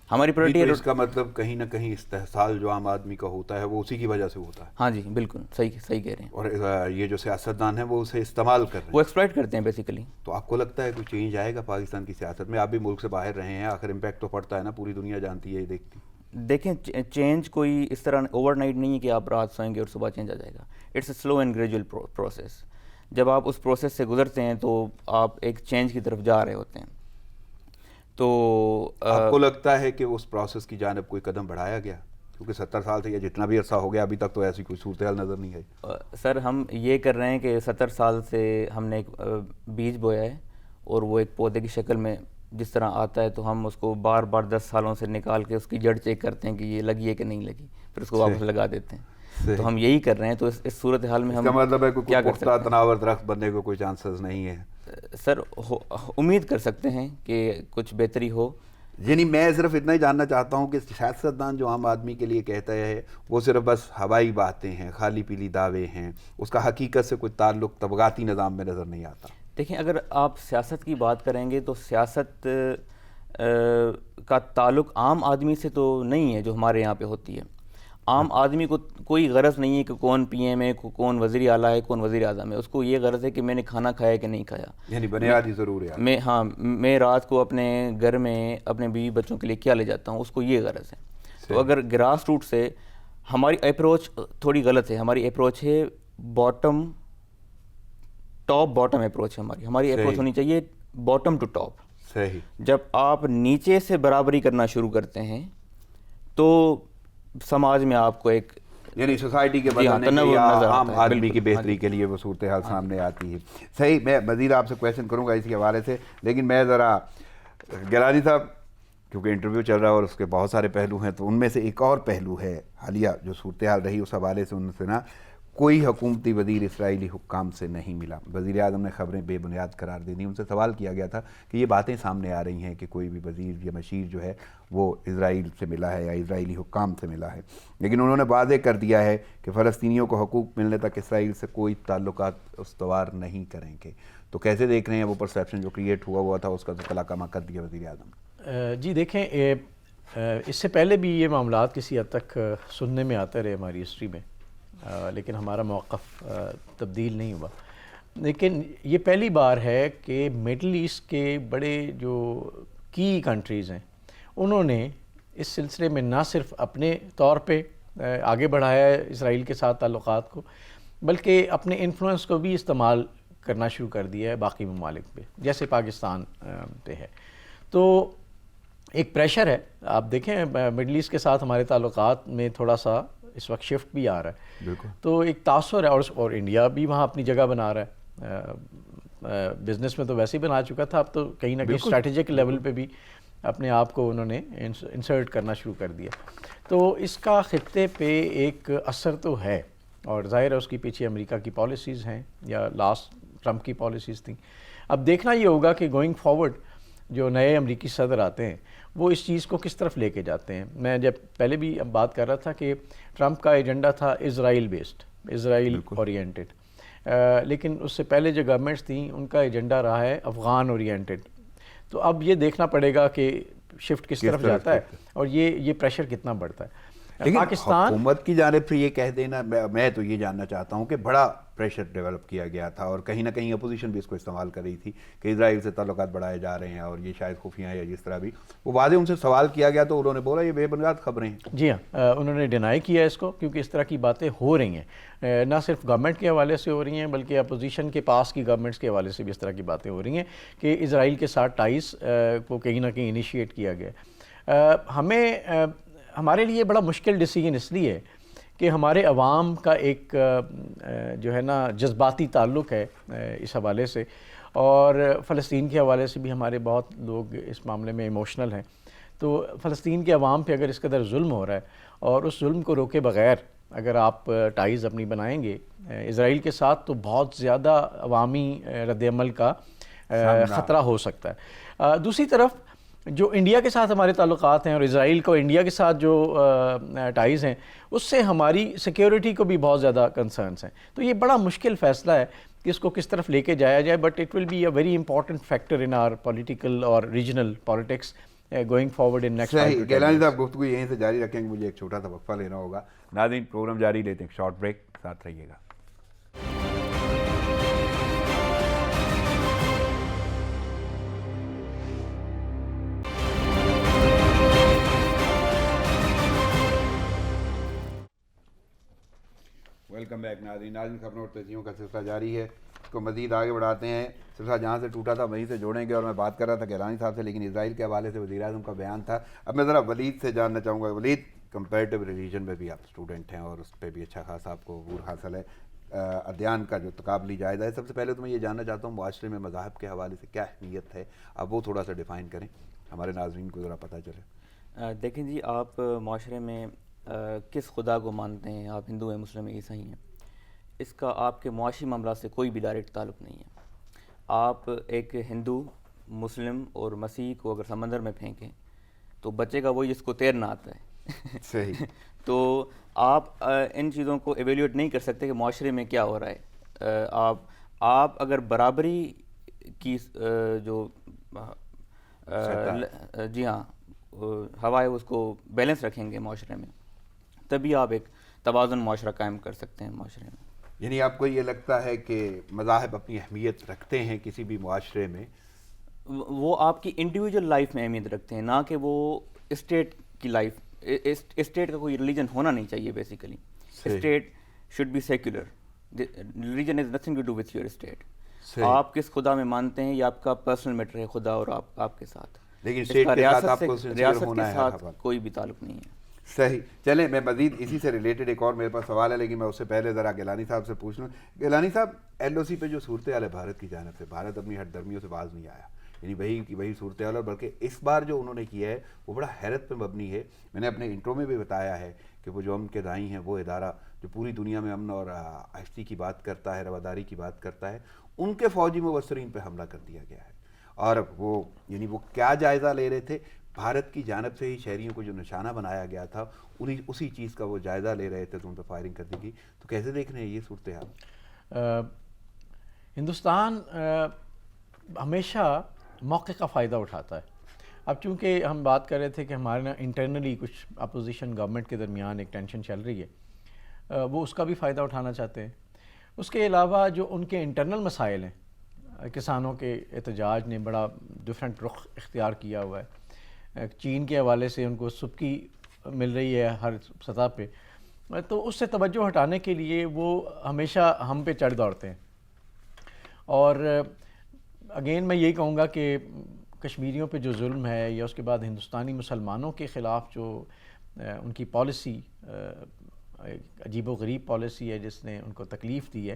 ہماری پرائرٹی اس کا مطلب کہیں نہ کہیں استحصال جو عام آدمی کا ہوتا ہے وہ اسی کی وجہ سے ہوتا ہے. ہاں جی بالکل صحیح کہہ رہے ہیں. اور یہ جو سیاستدان ہیں وہ اسے استعمال کر رہے ہیں، وہ ایکسپلائٹ کرتے ہیں بیسیکلی. تو آپ کو لگتا ہے کوئی چینج آئے گا پاکستان کی سیاست میں؟ آپ بھی ملک سے باہر رہے ہیں، آخر امپیکٹ تو پڑتا ہے نا، پوری دنیا جانتی ہے، یہ دیکھتی. دیکھیں چینج کوئی اس طرح اوور نائٹ نہیں ہے کہ آپ رات سوئیں گے اور صبح چینج آ جائے گا. It's a slow and gradual process. جب آپ اس پروسیس سے گزرتے ہیں تو آپ ایک چینج کی طرف جا رہے ہوتے ہیں. تو آپ کو لگتا ہے کہ اس پروسیس کی جانب کوئی قدم بڑھایا گیا؟ کیونکہ 70 سال سے یا جتنا بھی عرصہ ہو گیا ابھی تک تو ایسی کوئی صورتحال نظر نہیں آئی. سر ہم یہ کر رہے ہیں کہ 70 سال سے ہم نے ایک بیج بویا ہے اور وہ ایک پودے کی شکل میں جس طرح آتا ہے تو ہم اس کو بار 10 سالوں سے نکال کے اس کی جڑ چیک کرتے ہیں کہ یہ لگی ہے کہ نہیں لگی، پھر اس کو واپس لگا دیتے ہیں. تو ہم یہی کر رہے ہیں. تو اس صورتحال میں ہم اس کا مطلب ہے کہ کیا کوئی کر پختہ تناور درخت بننے کو کوئی چانسز نہیں ہے؟ سر امید کر سکتے ہیں کہ کچھ بہتری ہو. یعنی میں صرف اتنا ہی جاننا چاہتا ہوں کہ سیاستدان جو عام آدمی کے لیے کہتا ہے وہ صرف بس ہوائی باتیں ہیں، خالی پیلی دعوے ہیں، اس کا حقیقت سے کوئی تعلق طبقاتی نظام میں نظر نہیں آتا. دیکھیں اگر آپ سیاست کی بات کریں گے تو سیاست کا تعلق عام آدمی سے تو نہیں ہے جو ہمارے یہاں پہ ہوتی ہے. عام آدمی کو کوئی غرض نہیں ہے کہ کون پی ایم ہے، کون وزیر اعلیٰ ہے، کون وزیر اعظم ہے. اس کو یہ غرض ہے کہ میں نے کھانا کھایا کہ نہیں کھایا، یعنی بنیادی ضروریات. میں رات کو اپنے گھر میں اپنے بیوی بچوں کے لیے کیا لے جاتا ہوں، اس کو یہ غرض ہے. تو اگر گراس روٹ سے ہماری اپروچ تھوڑی غلط ہے. ہماری اپروچ ہے ٹاپ باٹم اپروچ ہے. ہماری اپروچ ہونی چاہیے باٹم ٹو ٹاپ. صحیح. جب آپ نیچے سے برابری کرنا شروع کرتے ہیں تو سماج میں آپ کو ایک یعنی سوسائٹی کے بدلنے کے یا عام آدمی کی بہتری کے لیے وہ صورتحال سامنے آتی ہے. صحیح. میں مزید آپ سے کویشچن کروں گا اس کے حوالے سے، لیکن میں ذرا گیلانی صاحب کیونکہ انٹرویو چل رہا ہے اور اس کے بہت سارے پہلو ہیں، تو ان میں سے ایک اور پہلو ہے حالیہ جو صورتحال رہی اس حوالے سے ان سے نا کوئی حکومتی وزیر اسرائیلی حکام سے نہیں ملا. وزیر اعظم نے خبریں بے بنیاد قرار دے دیں. ان سے سوال کیا گیا تھا کہ یہ باتیں سامنے آ رہی ہیں کہ کوئی بھی وزیر یا مشیر جو ہے وہ اسرائیل سے ملا ہے یا اسرائیلی حکام سے ملا ہے، لیکن انہوں نے واضح کر دیا ہے کہ فلسطینیوں کو حقوق ملنے تک اسرائیل سے کوئی تعلقات استوار نہیں کریں گے. تو کیسے دیکھ رہے ہیں وہ پرسیپشن جو کریٹ ہوا تھا اس کا تلا کما کر دیا وزیر اعظم؟ جی دیکھیں اس سے پہلے بھی یہ معاملات کسی حد تک سننے میں آتے رہے ہماری ہسٹری میں، لیکن ہمارا موقف تبدیل نہیں ہوا. لیکن یہ پہلی بار ہے کہ مڈل ایسٹ کے بڑے جو کی کنٹریز ہیں انہوں نے اس سلسلے میں نہ صرف اپنے طور پہ آگے بڑھایا ہے اسرائیل کے ساتھ تعلقات کو، بلکہ اپنے انفلوئنس کو بھی استعمال کرنا شروع کر دیا ہے باقی ممالک پہ، جیسے پاکستان پہ ہے. تو ایک پریشر ہے. آپ دیکھیں مڈل ایسٹ کے ساتھ ہمارے تعلقات میں تھوڑا سا اس وقت شفٹ بھی آ رہا ہے. بالکل. تو ایک تاثر ہے اور انڈیا بھی وہاں اپنی جگہ بنا رہا ہے. بزنس میں تو ویسے ہی بنا چکا تھا، اب تو کہیں نہ کہیں اسٹریٹجک لیول پہ بھی اپنے آپ کو انہوں نے انسرٹ کرنا شروع کر دیا. تو اس کا خطے پہ ایک اثر تو ہے، اور ظاہر ہے اس کے پیچھے امریکہ کی پالیسیز ہیں یا لاسٹ ٹرمپ کی پالیسیز تھیں. اب دیکھنا یہ ہوگا کہ گوئنگ فارورڈ جو نئے امریکی صدر آتے ہیں وہ اس چیز کو کس طرف لے کے جاتے ہیں. میں جب پہلے بھی اب بات کر رہا تھا کہ ٹرمپ کا ایجنڈا تھا اسرائیل بیسڈ، اسرائیل اورینٹڈ، لیکن اس سے پہلے جو گورنمنٹس تھیں ان کا ایجنڈا رہا ہے افغان اورینٹڈ. تو اب یہ دیکھنا پڑے گا کہ شفٹ کس طرف جاتا ہے اور یہ پریشر کتنا بڑھتا ہے. پاکستان حکومت کی جانب سے یہ کہہ دینا، میں تو یہ جاننا چاہتا ہوں کہ بڑا پریشر ڈیولپ کیا گیا تھا اور کہیں نہ کہیں اپوزیشن بھی اس کو استعمال کر رہی تھی کہ اسرائیل سے تعلقات بڑھائے جا رہے ہیں اور یہ شاید خفیہ ہیں یا جس طرح بھی وہ واضح ان سے سوال کیا گیا تو انہوں نے بولا یہ بے بنیاد خبریں ہیں. جی ہاں، انہوں نے ڈینائی کیا اس کو کیونکہ اس طرح کی باتیں ہو رہی ہیں، نہ صرف گورنمنٹ کے حوالے سے ہو رہی ہیں بلکہ اپوزیشن کے پاس کی گورنمنٹس کے حوالے سے بھی اس طرح کی باتیں ہو رہی ہیں کہ اسرائیل کے ساتھ ٹائز کو کہیں نہ کہیں انیشیٹ کیا گیا. ہمارے لیے بڑا مشکل ڈیسیجن اس لیے ہے کہ ہمارے عوام کا ایک جو ہے نا جذباتی تعلق ہے اس حوالے سے، اور فلسطین کے حوالے سے بھی ہمارے بہت لوگ اس معاملے میں ایموشنل ہیں. تو فلسطین کے عوام پہ اگر اس قدر ظلم ہو رہا ہے اور اس ظلم کو روکے بغیر اگر آپ ٹائز اپنی بنائیں گے اسرائیل کے ساتھ تو بہت زیادہ عوامی رد عمل کا خطرہ ہو سکتا ہے. دوسری طرف جو انڈیا کے ساتھ ہمارے تعلقات ہیں اور اسرائیل کو انڈیا کے ساتھ جو ٹائز ہیں اس سے ہماری سیکیورٹی کو بھی بہت زیادہ کنسرنس ہیں. تو یہ بڑا مشکل فیصلہ ہے کہ اس کو کس طرف لے کے جایا جائے, but it will be a very important factor in our political اور regional politics going forward in next. صحیح. گیلانی صاحب گفتگو یہیں سے جاری رکھیں گے, مجھے ایک چھوٹا سا وقفہ لینا ہوگا. ناظرین پروگرام جاری لیتے ہیں, شارٹ بریک, ساتھ رہیے گا. ویلکم بیک ناظرین. خبروں اور تجزیوں کا سلسلہ جاری ہے, اس کو مزید آگے بڑھاتے ہیں. سلسلہ جہاں سے ٹوٹا تھا وہیں سے جوڑیں گے, اور میں بات کر رہا تھا گیلانی صاحب سے, لیکن اسرائیل کے حوالے سے وزیر اعظم کا بیان تھا. اب میں ذرا ولید سے جاننا چاہوں گا. ولید, کمپیریٹیو ریلیجن میں بھی آپ اسٹوڈنٹ ہیں اور اس پہ بھی اچھا خاصا آپ کو عبور حاصل ہے, ادیان کا جو تقابلی جائزہ ہے. سب سے پہلے تو میں یہ جاننا چاہتا ہوں معاشرے میں مذاہب کے حوالے سے کیا اہمیت ہے, اب وہ تھوڑا سا ڈیفائن کریں, ہمارے ناظرین کو ذرا پتہ چلے. دیکھیں جی, آپ معاشرے میں کس خدا کو مانتے ہیں, آپ ہندو ہیں, مسلم ہیں, عیسائی ہیں, اس کا آپ کے معاشی معاملات سے کوئی بھی ڈائریکٹ تعلق نہیں ہے. آپ ایک ہندو, مسلم اور مسیح کو اگر سمندر میں پھینکیں تو بچے گا وہی جس کو تیرنا آتا ہے. صحیح. تو آپ ان چیزوں کو ایویلیویٹ نہیں کر سکتے کہ معاشرے میں کیا ہو رہا ہے. آپ اگر برابری کی جو جی ہاں ہوا ہے اس کو بیلنس رکھیں گے معاشرے میں, تبھی آپ ایک توازن معاشرہ قائم کر سکتے ہیں معاشرے میں. یعنی آپ کو یہ لگتا ہے کہ مذاہب اپنی اہمیت رکھتے ہیں کسی بھی معاشرے میں؟ وہ آپ کی انڈیویجول لائف میں اہمیت رکھتے ہیں, نہ کہ وہ اسٹیٹ کی لائف. اسٹیٹ کا کوئی ریلیجن ہونا نہیں چاہیے basically. State should be secular. Religion is nothing to do with your state. آپ کس خدا میں مانتے ہیں یہ آپ کا پرسنل میٹر ہے, خدا اور آپ کے ساتھ, لیکن ریاست کے ساتھ کوئی بھی تعلق نہیں ہے. صحیح. چلیں, میں مزید اسی سے ریلیٹڈ ایک اور میرے پاس سوال ہے, لیکن میں اس سے پہلے ذرا گیلانی صاحب سے پوچھ لوں. گیلانی صاحب, ایل او سی پہ جو صورتحال ہے بھارت کی جانب سے, بھارت اپنی ہٹ درمیوں سے باز نہیں آیا, یعنی وہی صورتحال ہے, بلکہ اس بار جو انہوں نے کیا ہے وہ بڑا حیرت پہ مبنی ہے. میں نے اپنے انٹرو میں بھی بتایا ہے کہ وہ جو امن کے دائی ہیں, وہ ادارہ جو پوری دنیا میں امن اور آہستی کی بات کرتا ہے, رواداری کی بات کرتا ہے, ان کے فوجی مبصرین پہ حملہ کر دیا گیا ہے. اور وہ یعنی وہ کیا جائزہ لے رہے تھے, بھارت کی جانب سے ہی شہریوں کو جو نشانہ بنایا گیا تھا اسی چیز کا وہ جائزہ لے رہے تھے, تو ان پہ فائرنگ کر دی گئی. تو کیسے دیکھ رہے ہیں یہ صورتحال؟ ہندوستان ہمیشہ موقع کا فائدہ اٹھاتا ہے. اب چونکہ ہم بات کر رہے تھے کہ ہمارے نا انٹرنلی کچھ اپوزیشن گورنمنٹ کے درمیان ایک ٹینشن چل رہی ہے, وہ اس کا بھی فائدہ اٹھانا چاہتے ہیں. اس کے علاوہ جو ان کے انٹرنل مسائل ہیں, کسانوں کے احتجاج نے بڑا ڈفرینٹ رخ اختیار کیا ہوا ہے. چین کے حوالے سے ان کو سبکی مل رہی ہے ہر سطح پہ, تو اس سے توجہ ہٹانے کے لیے وہ ہمیشہ ہم پہ چڑھ دوڑتے ہیں. اور اگین میں یہی کہوں گا کہ کشمیریوں پہ جو ظلم ہے, یا اس کے بعد ہندوستانی مسلمانوں کے خلاف جو ان کی پالیسی, عجیب و غریب پالیسی ہے جس نے ان کو تکلیف دی ہے,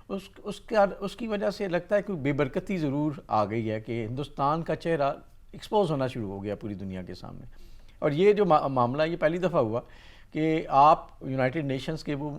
اس کی وجہ سے لگتا ہے کہ بے برکتی ضرور آ گئی ہے کہ ہندوستان کا چہرہ ایکسپوز ہونا شروع ہو گیا پوری دنیا کے سامنے. اور یہ جو معاملہ, یہ پہلی دفعہ ہوا کہ آپ یونائٹڈ نیشنز کے وہ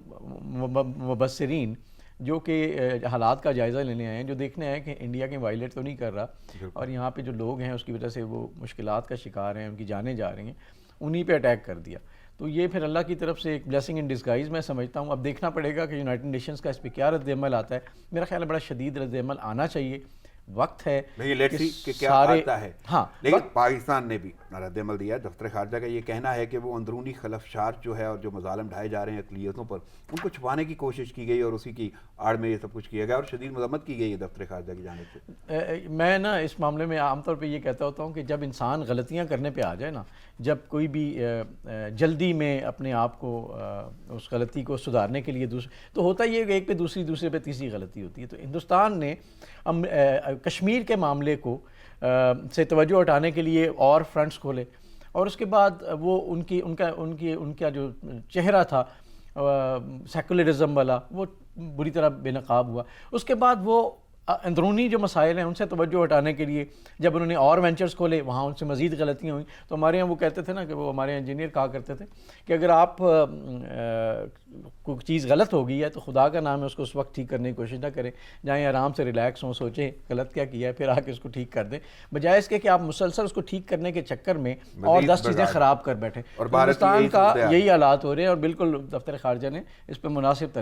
مبصرین جو کہ حالات کا جائزہ لینے آئے ہیں, جو دیکھنے آئے کہ انڈیا کے وائلیٹ تو نہیں کر رہا, اور یہاں پہ جو لوگ ہیں اس کی وجہ سے وہ مشکلات کا شکار ہیں, ان کی جانیں جا رہی ہیں, انہی پہ اٹیک کر دیا. تو یہ پھر اللہ کی طرف سے ایک بلیسنگ ان ڈسگائز میں سمجھتا ہوں. اب دیکھنا پڑے گا کہ یونائٹڈ نیشنز کا اس پہ کیا رد عمل آتا ہے. میرا خیال ہے بڑا شدید رد عمل آنا چاہیے, وقت ہے کہ کیا آتا ہے. ہاں, لیکن پاکستان نے بھی رد عمل دیا. دفتر خارجہ کا یہ کہنا ہے کہ وہ اندرونی خلفشات جو ہے اور جو مظالم ڈھائے جا رہے ہیں اقلیتوں پر, ان کو چھپانے کی کوشش کی گئی اور اسی کی آڑ میں یہ سب کچھ کیا گیا, اور شدید مذمت کی گئی ہے دفتر خارجہ کی جانب سے. میں نا اس معاملے میں عام طور پہ یہ کہتا ہوتا ہوں کہ جب انسان غلطیاں کرنے پہ آ جائے نا, جب کوئی بھی جلدی میں اپنے آپ کو اس غلطی کو سدھارنے کے لیے تو ہوتا ہی ہے کہ ایک پہ دوسرے پہ تیسری غلطی ہوتی ہے. تو ہندوستان نے کشمیر کے معاملے کو سے توجہ ہٹانے کے لیے اور فرنٹس کھولے, اور اس کے بعد وہ ان کا جو چہرہ تھا سیکولرزم والا, وہ بری طرح بے نقاب ہوا. اس کے بعد وہ اندرونی جو مسائل ہیں ان سے توجہ ہٹانے کے لیے جب انہوں نے اور وینچرز کھولے, وہاں ان سے مزید غلطیاں ہوئیں. تو ہمارے یہاں وہ کہتے تھے نا, کہ وہ ہمارے انجینئر کہا کرتے تھے کہ اگر آپ کوئی چیز غلط ہو گئی ہے تو خدا کا نام ہے اس کو اس وقت ٹھیک کرنے کی کوشش نہ کریں، جائیں آرام سے ریلیکس ہوں، سوچیں غلط کیا کیا ہے، پھر آ کے اس کو ٹھیک کر دیں، بجائے اس کے کہ آپ مسلسل اس کو ٹھیک کرنے کے چکر میں اور 10 چیزیں خراب کر بیٹھیں۔ اور بھارت کی ہندوستان یہی کا صورتحال یہی حالات ہو رہے ہیں، اور بالکل دفتر خارجہ نے اس پہ مناسب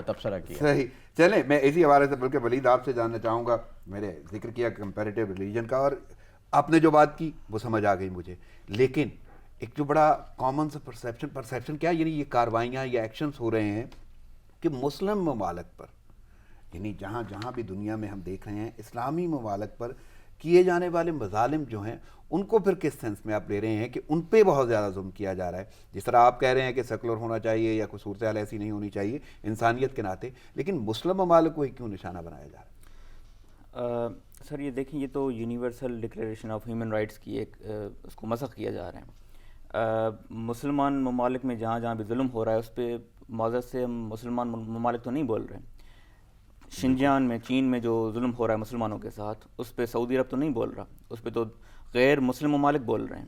تبصرہ کیا۔ صحیح، چلیں میں اسی حوالے سے بلکہ ولید آپ سے جاننا چاہوں گا، میں نے ذکر کیا کمپیریٹیو ریلیجن کا، اور آپ نے جو بات کی وہ سمجھ آ گئی مجھے، لیکن ایک جو بڑا کامن سا پرسیپشن کیا، یعنی یہ کاروائیاں یا ایکشنز ہو رہے ہیں کہ مسلم ممالک پر، یعنی جہاں جہاں بھی دنیا میں ہم دیکھ رہے ہیں اسلامی ممالک پر کیے جانے والے مظالم جو ہیں ان کو پھر کس سینس میں آپ لے رہے ہیں کہ ان پہ بہت زیادہ ظلم کیا جا رہا ہے؟ جس طرح آپ کہہ رہے ہیں کہ سیکولر ہونا چاہیے یا کوئی صورتحال ایسی نہیں ہونی چاہیے انسانیت کے ناطے، لیکن مسلم ممالک کو ہی کیوں نشانہ بنایا جا رہا ہے؟ سر یہ دیکھیں، یہ تو universal declaration of human rights کی ایک اس کو مسخ کیا جا رہا ہے۔ مسلمان ممالک میں جہاں جہاں بھی ظلم ہو رہا ہے اس پہ معذرت سے ہم مسلمان ممالک تو نہیں بول رہے ہیں۔ شنجیان میں، چین میں جو ظلم ہو رہا ہے مسلمانوں کے ساتھ، اس پہ سعودی عرب تو نہیں بول رہا، اس پہ تو غیر مسلم ممالک بول رہے ہیں۔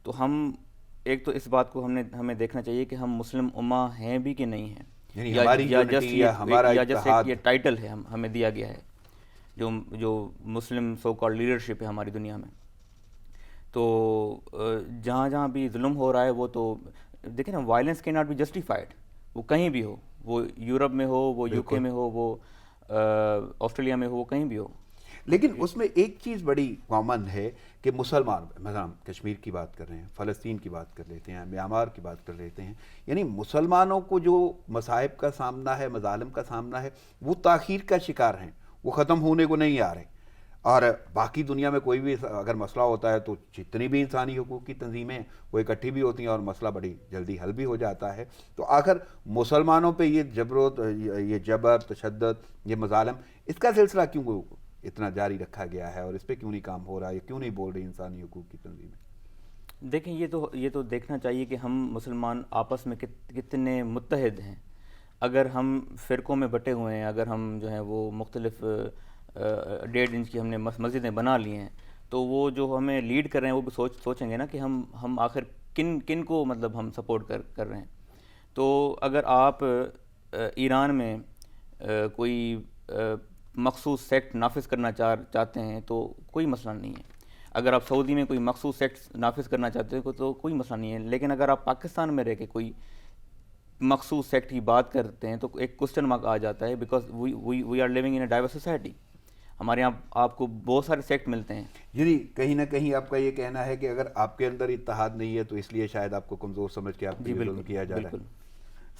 تو ہم ایک تو اس بات کو ہمیں دیکھنا چاہیے کہ ہم مسلم امہ ہیں بھی کہ نہیں ہیں، یعنی ہماری یونٹی یا ہمارا اتحاد، یہ ٹائٹل ہے ہمیں دیا گیا ہے جو مسلم سو کالڈ لیڈرشپ ہے ہماری دنیا میں۔ تو جہاں جہاں بھی ظلم ہو رہا ہے وہ تو دیکھیں نا، وائلنس کی ناٹ بی جسٹیفائڈ، وہ کہیں بھی ہو، وہ یورپ میں ہو، وہ یو کے میں ہو، وہ آسٹریلیا میں ہو، وہ کہیں بھی ہو۔ لیکن اس میں ایک چیز بڑی کامن ہے کہ مسلمان، مثلا کشمیر کی بات کر رہے ہیں، فلسطین کی بات کر لیتے ہیں، میانمار کی بات کر لیتے ہیں، یعنی مسلمانوں کو جو مصائب کا سامنا ہے، مظالم کا سامنا ہے، وہ تاخیر کا شکار ہیں، وہ ختم ہونے کو نہیں آ رہے۔ اور باقی دنیا میں کوئی بھی اگر مسئلہ ہوتا ہے تو جتنی بھی انسانی حقوق کی تنظیمیں وہ اکٹھی بھی ہوتی ہیں اور مسئلہ بڑی جلدی حل بھی ہو جاتا ہے۔ تو آخر مسلمانوں پہ یہ جبر، تشدد، یہ مظالم، اس کا سلسلہ کیوں اتنا جاری رکھا گیا ہے، اور اس پہ کیوں نہیں کام ہو رہا ہے، کیوں نہیں بول رہی انسانی حقوق کی تنظیمیں؟ دیکھیں یہ تو دیکھنا چاہیے کہ ہم مسلمان آپس میں کتنے متحد ہیں۔ اگر ہم فرقوں میں بٹے ہوئے ہیں، اگر ہم جو ہیں وہ مختلف 1.5 انچ کی ہم نے مسجدیں بنا لی ہیں، تو وہ جو ہمیں لیڈ کر رہے ہیں وہ بھی سوچیں گے نا کہ ہم آخر کن کو مطلب ہم سپورٹ کر رہے ہیں۔ تو اگر آپ ایران میں کوئی مخصوص سیکٹ نافذ کرنا چاہتے ہیں تو کوئی مسئلہ نہیں ہے، اگر آپ سعودی میں کوئی مخصوص سیکٹ نافذ کرنا چاہتے ہیں تو کوئی مسئلہ نہیں ہے، لیکن اگر آپ پاکستان میں رہ کے کوئی مخصوص سیکٹ کی بات کرتے ہیں تو ایک کوسچن مارک آ جاتا ہے، because we are living in a diverse society. ہمارے یہاں آپ کو بہت سارے سیکٹ ملتے ہیں۔ یعنی کہیں نہ کہیں آپ کا یہ کہنا ہے کہ اگر آپ کے اندر اتحاد نہیں ہے تو اس لیے شاید آپ کو کمزور سمجھ کے آپ کو ظلم کیا جا رہا ہے۔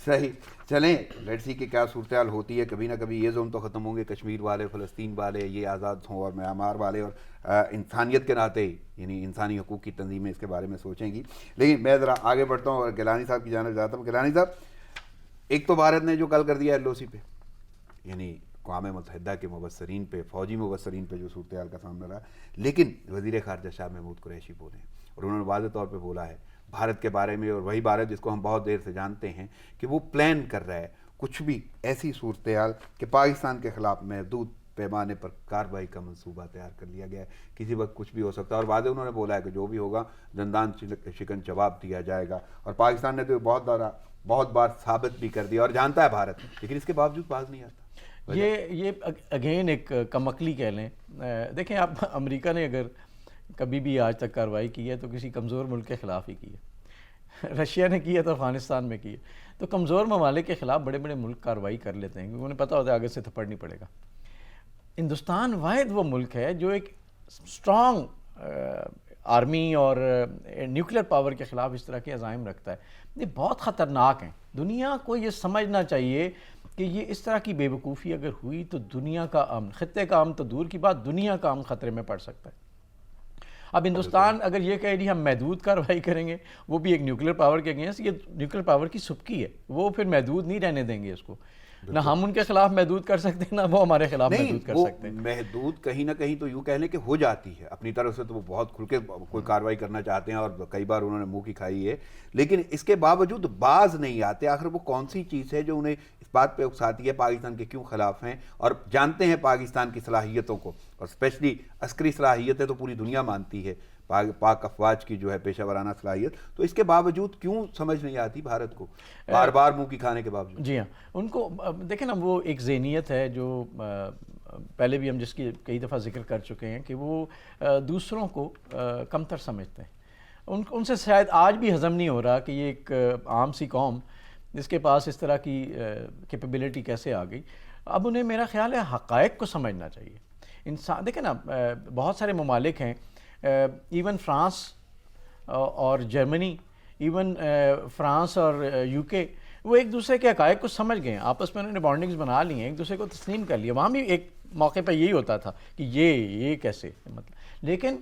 صحیح، چلیں لیٹس سی کہ کیا صورتحال ہوتی ہے، کبھی نہ کبھی یہ ظلم تو ختم ہوں گے، کشمیر والے، فلسطین والے یہ آزاد ہوں، اور میانمار والے، اور انسانیت کے ناطے یعنی انسانی حقوق کی تنظیمیں اس کے بارے میں سوچیں گی۔ لیکن میں ذرا آگے بڑھتا ہوں اور گیلانی صاحب کی جانب جاتا ہوں۔ گیلانی صاحب، ایک تو بھارت نے جو کل کر دیا ایل او سی پہ، یعنی اقوام متحدہ کے مبصرین پہ، فوجی مبصرین پہ جو صورتحال کا سامنا رہا، لیکن وزیر خارجہ شاہ محمود قریشی بولے ہیں اور انہوں نے واضح طور پہ بولا ہے بھارت کے بارے میں، اور وہی بھارت جس کو ہم بہت دیر سے جانتے ہیں، کہ وہ پلان کر رہا ہے کچھ بھی ایسی صورتحال کہ پاکستان کے خلاف محدود پیمانے پر کارروائی کا منصوبہ تیار کر لیا گیا ہے، کسی وقت کچھ بھی ہو سکتا ہے، اور واضح انہوں نے بولا ہے کہ جو بھی ہوگا دندان شکن جواب دیا جائے گا، اور پاکستان نے تو بہت بار ثابت بھی کر دیا اور جانتا ہے بھارت، لیکن اس کے باوجود باز نہیں آتا۔ یہ اگین ایک کم عقلی کہہ لیں۔ دیکھیں آپ، امریکہ نے اگر کبھی بھی آج تک کارروائی کی ہے تو کسی کمزور ملک کے خلاف ہی کی ہے۔ رشیا نے کی ہے تو افغانستان میں کی ہے، تو کمزور ممالک کے خلاف بڑے بڑے ملک کارروائی کر لیتے ہیں کیونکہ انہیں پتہ ہوتا ہے آگے سے تھپڑ نہیں پڑے گا۔ ہندوستان واحد وہ ملک ہے جو ایک اسٹرانگ آرمی اور نیوکلیر پاور کے خلاف اس طرح کے عزائم رکھتا ہے۔ یہ بہت خطرناک ہیں۔ دنیا کو یہ سمجھنا چاہیے کہ یہ اس طرح کی بے وقوفی اگر ہوئی تو دنیا کا امن، خطے کا امن تو دور کی بات، دنیا کا امن خطرے میں پڑ سکتا ہے۔ اب ہندوستان اگر یہ کہے کہ ہم محدود کارروائی کریں گے، وہ بھی ایک نیوکلیر پاور کے اگینسٹ، یہ نیوکلیر پاور کی سبکی ہے، وہ پھر محدود نہیں رہنے دیں گے اس کو، نہ ہم ان کے خلاف محدود کر سکتے ہیں نہ وہ ہمارے خلاف محدود کر سکتے ہیں۔ محدود کہیں نہ کہیں تو یوں کہہ لیں کہ ہو جاتی ہے اپنی طرف سے، تو وہ بہت کھل کے کوئی کارروائی کرنا چاہتے ہیں اور کئی بار انہوں نے منہ کی کھائی ہے، لیکن اس کے باوجود باز نہیں آتے۔ آخر وہ کون سی چیز ہے جو انہیں اس بات پہ اکساتی ہے پاکستان کے کیوں خلاف ہیں، اور جانتے ہیں پاکستان کی صلاحیتوں کو، اور اسپیشلی عسکری صلاحیتیں تو پوری دنیا مانتی ہے، پاک افواج کی جو ہے پیشہ ورانہ صلاحیت، تو اس کے باوجود کیوں سمجھ نہیں آتی بھارت کو بار بار منہ کی کھانے کے باوجود؟ جی ہاں، ان کو دیکھیں نا، وہ ایک ذہنیت ہے جو پہلے بھی ہم جس کی کئی دفعہ ذکر کر چکے ہیں کہ وہ دوسروں کو کمتر سمجھتے ہیں. ان سے شاید آج بھی ہضم نہیں ہو رہا کہ یہ ایک عام سی قوم جس کے پاس اس طرح کی کیپیبلٹی کیسے آ گئی. اب انہیں میرا خیال ہے حقائق کو سمجھنا چاہیے. انسان دیکھیں نا، بہت سارے ممالک ہیں، ایون فرانس اور جرمنی، ایون فرانس اور یو کے، وہ ایک دوسرے کے حقائق کو سمجھ گئے ہیں، آپس میں انہوں نے بانڈنگز بنا لی ہیں، ایک دوسرے کو تسلیم کر لیا. وہاں بھی ایک موقع پہ یہی ہوتا تھا کہ یہ کیسے، مطلب، لیکن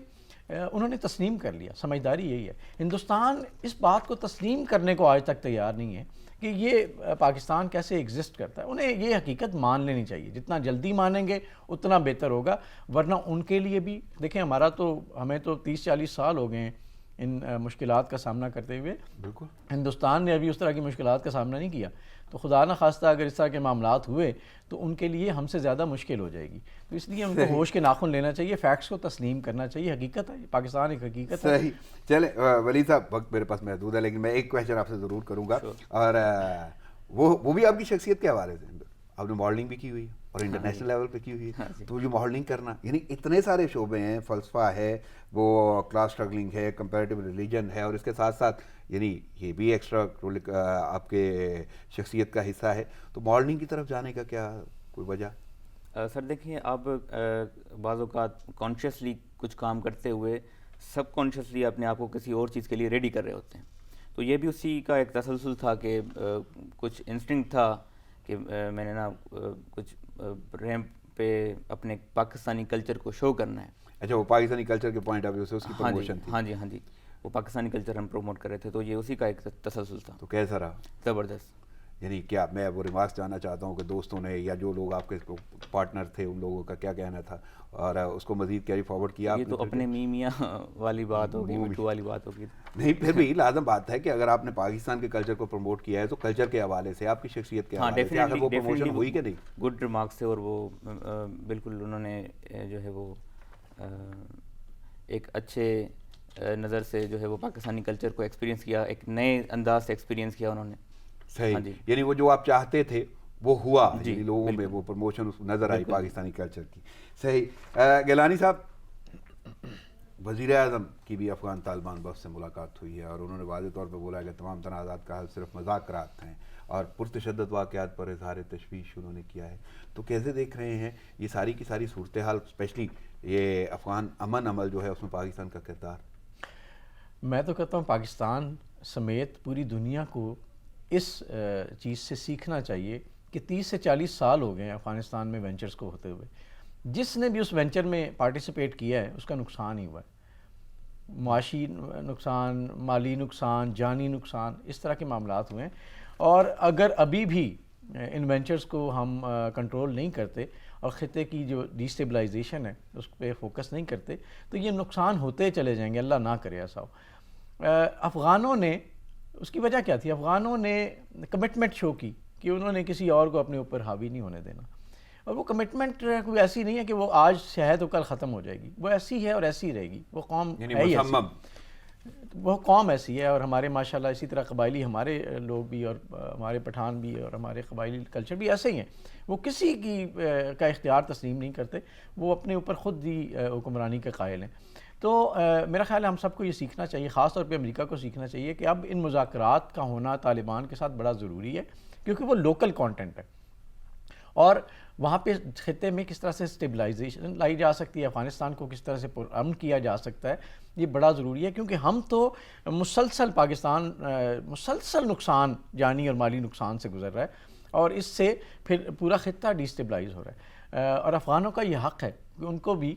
انہوں نے تسلیم کر لیا. سمجھداری یہی ہے. ہندوستان اس بات کو تسلیم کرنے کو آج تک تیار نہیں ہے کہ یہ پاکستان کیسے ایگزسٹ کرتا ہے. انہیں یہ حقیقت مان لینی چاہیے، جتنا جلدی مانیں گے اتنا بہتر ہوگا. ورنہ ان کے لیے بھی دیکھیں، ہمیں تو 30-40 سال ہو گئے ہیں ان مشکلات کا سامنا کرتے ہوئے. بالکل. ہندوستان نے ابھی اس طرح کی مشکلات کا سامنا نہیں کیا، تو خدا نہ خواستہ اگر اس طرح کے معاملات ہوئے تو ان کے لیے ہم سے زیادہ مشکل ہو جائے گی. تو اس لیے ان کو ہوش کے ناخن لینا چاہیے، فیکٹس کو تسلیم کرنا چاہیے. حقیقت ہے، پاکستان ایک حقیقت ہے. صحیح. چلیں ولی صاحب، وقت میرے پاس محدود ہے لیکن میں ایک کویشچن آپ سے ضرور کروں گا، اور وہ بھی آپ کی شخصیت کے حوالے سے. آپ نے ماڈلنگ بھی کی ہوئی ہے اور انٹرنیشنل لیول پہ کی ہوئی ہے، تو جو ماڈلنگ کرنا، یعنی اتنے سارے شعبے ہیں، فلسفہ ہے، وہ کلاس اسٹرگلنگ ہے، کمپیریٹیو ریلیجن ہے، اور اس کے ساتھ ساتھ یعنی یہ بھی ایکسٹرا آپ کے شخصیت کا حصہ ہے. تو ماڈلنگ کی طرف جانے کا کیا کوئی وجہ؟ سر دیکھیں، آپ بعض اوقات کانشیسلی کچھ کام کرتے ہوئے سب کانشیسلی اپنے آپ کو کسی اور چیز کے لیے ریڈی کر رہے ہوتے ہیں. تو یہ بھی اسی کا ایک تسلسل تھا کہ کچھ انسٹنکٹ تھا کہ میں نے نا کچھ ریمپ پہ اپنے پاکستانی کلچر کو شو کرنا ہے. اچھا، وہ پاکستانی کلچر کے پوائنٹ آف ویو سے اس کی پروموشن تھی. ہاں جی، وہ پاکستانی کلچر ہم پروموٹ کر رہے تھے، تو یہ اسی کا ایک تسلسل تھا. تو کیسا رہا؟ زبردست. یعنی کیا میں وہ ریمارکس جاننا چاہتا ہوں کہ دوستوں نے یا جو لوگ آپ کے پارٹنر تھے ان لوگوں کا کیا کہنا تھا، اور اس کو مزید کیری فارورڈ کیا؟ یہ تو اپنے میاں والی بات ہوگی، مٹھو والی بات ہوگی. نہیں، پھر بھی لازم بات ہے کہ اگر آپ نے پاکستان کے کلچر کو پروموٹ کیا ہے تو کلچر کے حوالے سے، آپ کی شخصیت کے حوالے سے اگر وہ پروموشن ہوئی کہ نہیں؟ گڈ ریمارکس تھے، اور وہ بالکل انہوں نے جو ہے وہ ایک اچھے نظر سے جو ہے وہ پاکستانی کلچر کو ایکسپیرینس کیا، ایک نئے انداز سے ایکسپیرینس کیا انہوں نے. صحیح. یعنی وہ جو آپ چاہتے تھے وہ ہوا، یعنی لوگوں میں وہ پروموشن نظر آئی پاکستانی کلچر کی. صحیح. گیلانی صاحب، وزیر اعظم کی بھی افغان طالبان بس سے ملاقات ہوئی ہے اور انہوں نے واضح طور پہ بولا کہ تمام تنازعات کا حل صرف مذاکرات ہیں، اور پرتشدد واقعات پر اظہار تشویش انہوں نے کیا ہے. تو کیسے دیکھ رہے ہیں یہ ساری کی ساری صورتحال، اسپیشلی یہ افغان امن عمل جو ہے اس میں پاکستان کا کردار؟ میں تو کہتا ہوں پاکستان سمیت پوری دنیا کو اس چیز سے سیکھنا چاہیے کہ 30 سے 40 سال ہو گئے ہیں افغانستان میں وینچرز کو ہوتے ہوئے. جس نے بھی اس وینچر میں پارٹیسپیٹ کیا ہے اس کا نقصان ہی ہوا ہے. معاشی نقصان، مالی نقصان، جانی نقصان، اس طرح کے معاملات ہوئے ہیں. اور اگر ابھی بھی ان وینچرز کو ہم کنٹرول نہیں کرتے اور خطے کی جو ڈیسٹیبلائزیشن ہے اس پہ فوکس نہیں کرتے تو یہ نقصان ہوتے چلے جائیں گے. اللہ نہ کرے ایسا ہو. افغانوں نے، اس کی وجہ کیا تھی؟ افغانوں نے کمٹمنٹ شو کی کہ انہوں نے کسی اور کو اپنے اوپر حاوی نہیں ہونے دینا. اور وہ کمٹمنٹ کوئی ایسی نہیں ہے کہ وہ آج شاید تو کل ختم ہو جائے گی، وہ ایسی ہے اور ایسی رہے گی. وہ قوم ہے ہی ایسی، وہ قوم ایسی ہے. اور ہمارے ماشاءاللہ اسی طرح قبائلی ہمارے لوگ بھی، اور ہمارے پٹھان بھی، اور ہمارے قبائلی کلچر بھی ایسے ہی ہیں. وہ کسی کی کا اختیار تسلیم نہیں کرتے، وہ اپنے اوپر خود ہی حکمرانی کے قائل ہیں. تو میرا خیال ہے ہم سب کو یہ سیکھنا چاہیے، خاص طور پہ امریکہ کو سیکھنا چاہیے کہ اب ان مذاکرات کا ہونا طالبان کے ساتھ بڑا ضروری ہے، کیونکہ وہ لوکل کانٹینٹ ہے. اور وہاں پہ خطے میں کس طرح سے اسٹیبلائزیشن لائی جا سکتی ہے، افغانستان کو کس طرح سے پرامن کیا جا سکتا ہے، یہ بڑا ضروری ہے. کیونکہ ہم تو پاکستان مسلسل نقصان، جانی اور مالی نقصان سے گزر رہا ہے، اور اس سے پھر پورا خطہ ڈیسٹیبلائز ہو رہا ہے. اور افغانوں کا یہ حق ہے کہ ان کو بھی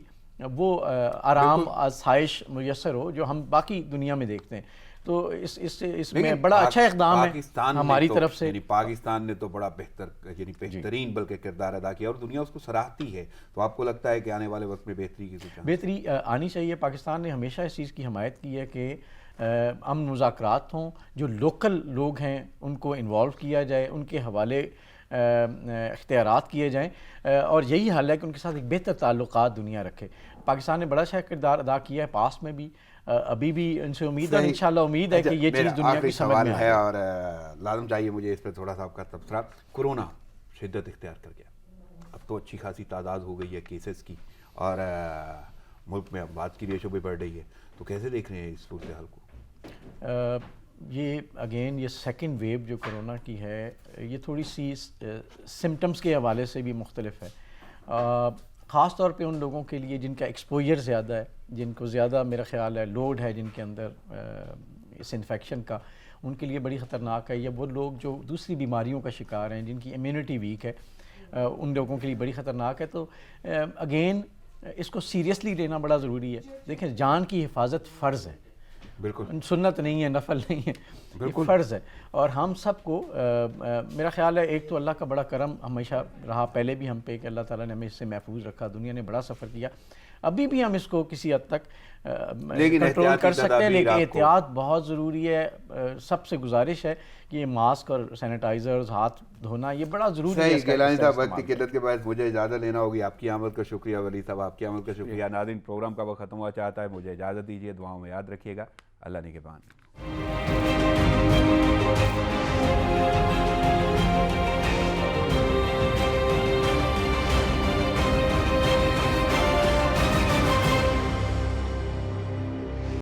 وہ آرام آسائش میسر ہو جو ہم باقی دنیا میں دیکھتے ہیں. تو اس میں بڑا اچھا اقدام ہے ہماری طرف سے. پاکستان نے تو بڑا بہترین بلکہ کردار ادا کیا، اور دنیا اس کو سراہتی ہے. تو آپ کو لگتا ہے کہ آنے والے وقت میں بہتری آنی چاہیے؟ پاکستان نے ہمیشہ اس چیز کی حمایت کی ہے کہ امن مذاکرات ہوں، جو لوکل لوگ ہیں ان کو انوالو کیا جائے، ان کے حوالے اختیارات کیے جائیں اور یہی حل ہے کہ ان کے ساتھ ایک بہتر تعلقات دنیا رکھے. پاکستان نے بڑا شاہ کردار ادا کیا ہے پاسٹ میں بھی, ابھی بھی ان سے امید ہے, انشاءاللہ امید ہے کہ یہ چیز دنیا کی سمجھ میں ہے. اور لازم چاہیے مجھے اس پہ تھوڑا سا آپ کا تبصرہ. کورونا شدت اختیار کر گیا, اب تو اچھی خاصی تعداد ہو گئی ہے کیسز کی, اور ملک میں اموات کی ریشو بھی بڑھ رہی ہے, تو کیسے دیکھ رہے ہیں اس صورتحال کو؟ یہ اگین یہ سیکنڈ ویو جو کرونا کی ہے یہ تھوڑی سی سمٹمز کے حوالے سے بھی مختلف ہے, خاص طور پہ ان لوگوں کے لیے جن کا ایکسپوجر زیادہ ہے, جن کو زیادہ میرا خیال ہے لوڈ ہے جن کے اندر اس انفیکشن کا, ان کے لیے بڑی خطرناک ہے. یا وہ لوگ جو دوسری بیماریوں کا شکار ہیں, جن کی امیونٹی ویک ہے, ان لوگوں کے لیے بڑی خطرناک ہے. تو اگین اس کو سیریسلی لینا بڑا ضروری ہے. دیکھیں جان کی حفاظت فرض ہے, بالکل سنت نہیں ہے, نفل نہیں ہے, یہ فرض ہے. اور ہم سب کو میرا خیال ہے ایک تو اللہ کا بڑا کرم ہمیشہ رہا پہلے بھی ہم پہ کہ اللہ تعالیٰ نے ہمیں اس سے محفوظ رکھا, دنیا نے بڑا سفر کیا, ابھی بھی ہم اس کو کسی حد تک کنٹرول کر سکتے ہیں, لیکن احتیاط بہت ضروری ہے. سب سے گزارش ہے کہ یہ ماسک اور سینیٹائزرز, ہاتھ دھونا, یہ بڑا ضروری ہے. گیلانی صاحب وقت کی قلت کے باعث مجھے اجازت لینا ہوگی. آپ کی آمد کا شکریہ ولی صاحب, آپ کی آمد کا شکریہ. ناظرین پروگرام کا وقت ختم ہوا چاہتا ہے, مجھے اجازت دیجیے, دعاؤں میں یاد رکھیے گا. اللہ نگہبان.